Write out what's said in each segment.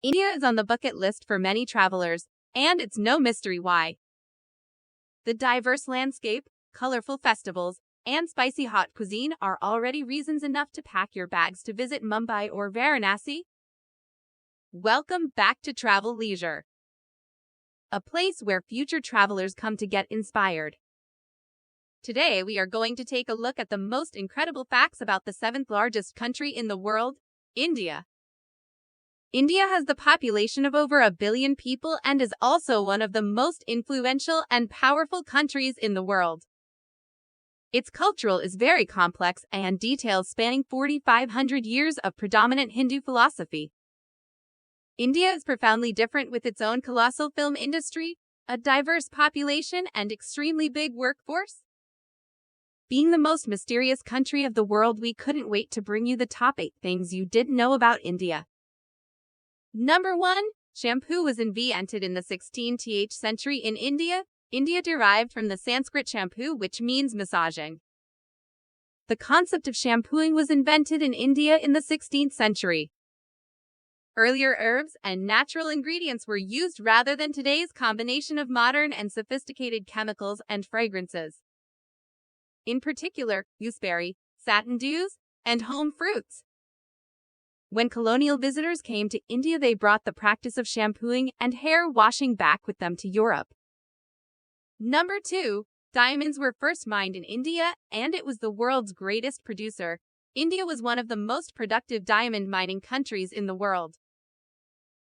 India is on the bucket list for many travelers, and it's no mystery why. The diverse landscape, colorful festivals, and spicy hot cuisine are already reasons enough to pack your bags to visit Mumbai or Varanasi. Welcome back to Travel Leisure, a place where future travelers come to get inspired. Today, we are going to take a look at the most incredible facts about the seventh largest country in the world, India. India has the population of over 1 billion people and is also one of the most influential and powerful countries in the world. Its culture is very complex and detailed, spanning 4,500 years of predominant Hindu philosophy. India is profoundly different, with its own colossal film industry, a diverse population, and extremely big workforce. Being the most mysterious country of the world, we couldn't wait to bring you the top 8 things you didn't know about India. Number 1. Shampoo was invented in the 16th century in India. India derived from the Sanskrit shampoo, which means massaging. The concept of shampooing was invented in India in the 16th century. Earlier herbs and natural ingredients were used rather than today's combination of modern and sophisticated chemicals and fragrances. In particular, gooseberry, satin dews, and home fruits. When colonial visitors came to India, they brought the practice of shampooing and hair washing back with them to Europe. Number 2. Diamonds were first mined in India, and it was the world's greatest producer. India was one of the most productive diamond mining countries in the world.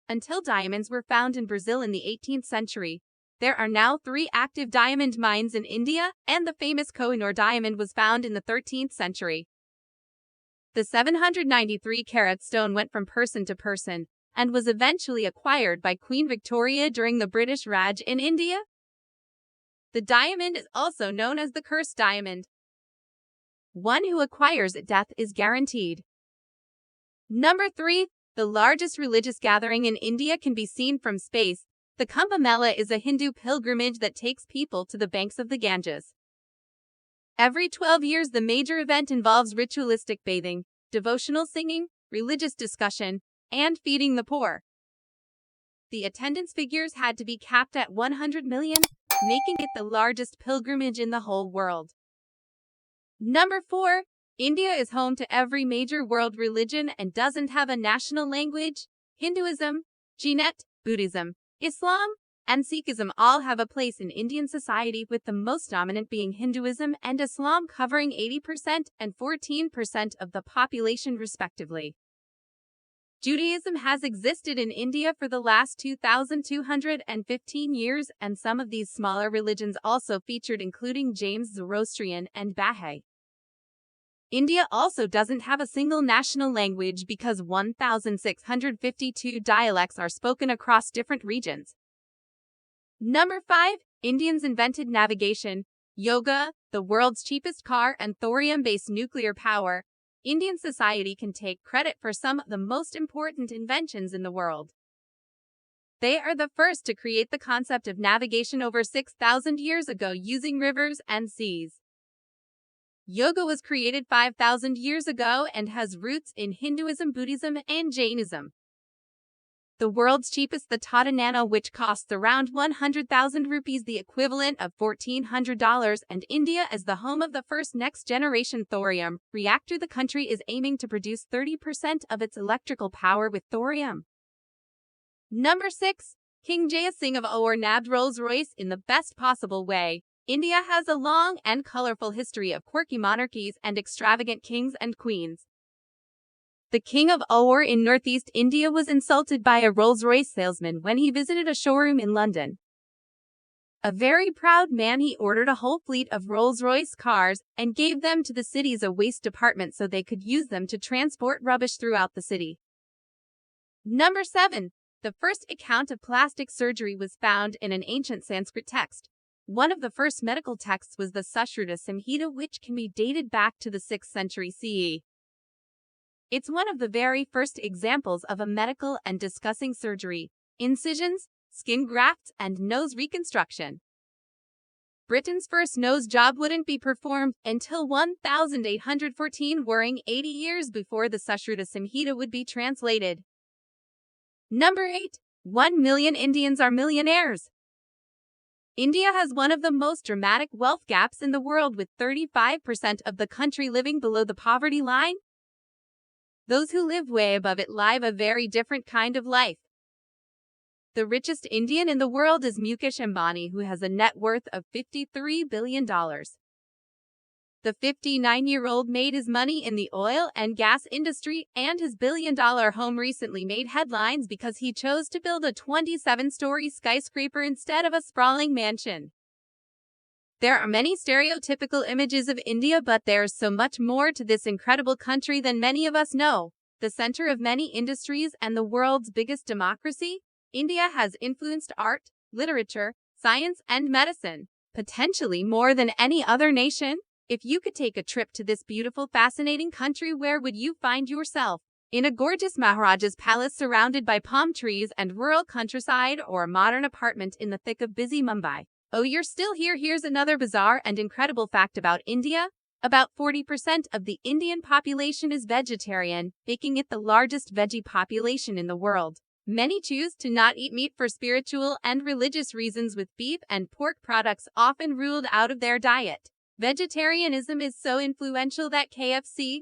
Until diamonds were found in Brazil in the 18th century, there are now 3 active diamond mines in India, and the famous Kohinoor diamond was found in the 13th century. The 793-carat stone went from person to person and was eventually acquired by Queen Victoria during the British Raj in India. The diamond is also known as the cursed diamond. One who acquires it, death is guaranteed. Number 3. The largest religious gathering in India can be seen from space. The Kumbh Mela is a Hindu pilgrimage that takes people to the banks of the Ganges. Every 12 years, the major event involves ritualistic bathing, devotional singing, religious discussion, and feeding the poor. The attendance figures had to be capped at 100 million, making it the largest pilgrimage in the whole world. Number 4. India is home to every major world religion and doesn't have a national language. Hinduism, Jainism, Buddhism, Islam, and Sikhism all have a place in Indian society, with the most dominant being Hinduism and Islam, covering 80% and 14% of the population respectively. Judaism has existed in India for the last 2,215 years, and some of these smaller religions also featured, including James, Zoroastrian, and Baha'i. India also doesn't have a single national language because 1,652 dialects are spoken across different regions. Number 5. Indians invented navigation, yoga, the world's cheapest car, and thorium-based nuclear power. Indian society can take credit for some of the most important inventions in the world. They are the first to create the concept of navigation over 6,000 years ago using rivers and seas. Yoga was created 5,000 years ago and has roots in Hinduism, Buddhism, and Jainism. The world's cheapest, the Tata Nano, which costs around 100,000 rupees, the equivalent of $1,400, and India is the home of the first next-generation thorium reactor. The country is aiming to produce 30% of its electrical power with thorium. Number 6. King Jaya Singh of Aur nabbed Rolls-Royce in the best possible way. India has a long and colorful history of quirky monarchies and extravagant kings and queens. The King of Aur in northeast India was insulted by a Rolls-Royce salesman when he visited a showroom in London. A very proud man, he ordered a whole fleet of Rolls-Royce cars and gave them to the city's waste department so they could use them to transport rubbish throughout the city. Number 7. The first account of plastic surgery was found in an ancient Sanskrit text. One of the first medical texts was the Sushruta Samhita, which can be dated back to the 6th century CE. It's one of the very first examples of a medical and discussing surgery, incisions, skin grafts, and nose reconstruction. Britain's first nose job wouldn't be performed until 1814, worrying 80 years before the Sushruta Samhita would be translated. Number 8. 1 million Indians are millionaires. India has one of the most dramatic wealth gaps in the world, with 35% of the country living below the poverty line. Those who live way above it live a very different kind of life. The richest Indian in the world is Mukesh Ambani, who has a net worth of $53 billion. The 59-year-old made his money in the oil and gas industry, and his billion-dollar home recently made headlines because he chose to build a 27-story skyscraper instead of a sprawling mansion. There are many stereotypical images of India, but there's so much more to this incredible country than many of us know. The center of many industries and the world's biggest democracy, India has influenced art, literature, science, and medicine, potentially more than any other nation. If you could take a trip to this beautiful, fascinating country, where would you find yourself? In a gorgeous Maharaja's palace surrounded by palm trees and rural countryside, or a modern apartment in the thick of busy Mumbai? Oh, you're still here? Here's another bizarre and incredible fact about India. About 40% of the Indian population is vegetarian, making it the largest veggie population in the world. Many choose to not eat meat for spiritual and religious reasons, with beef and pork products often ruled out of their diet. Vegetarianism is so influential that KFC,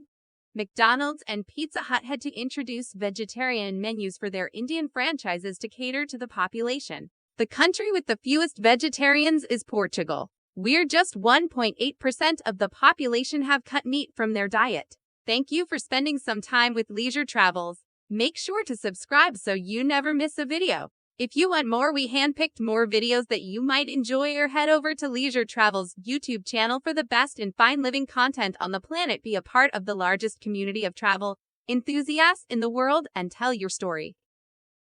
McDonald's, and Pizza Hut had to introduce vegetarian menus for their Indian franchises to cater to the population. The country with the fewest vegetarians is Portugal, where just 1.8% of the population have cut meat from their diet. Thank you for spending some time with Leisure Travels. Make sure to subscribe so you never miss a video. If you want more, we handpicked more videos that you might enjoy, or head over to Leisure Travel's YouTube channel for the best in fine living content on the planet. Be a part of the largest community of travel enthusiasts in the world and tell your story.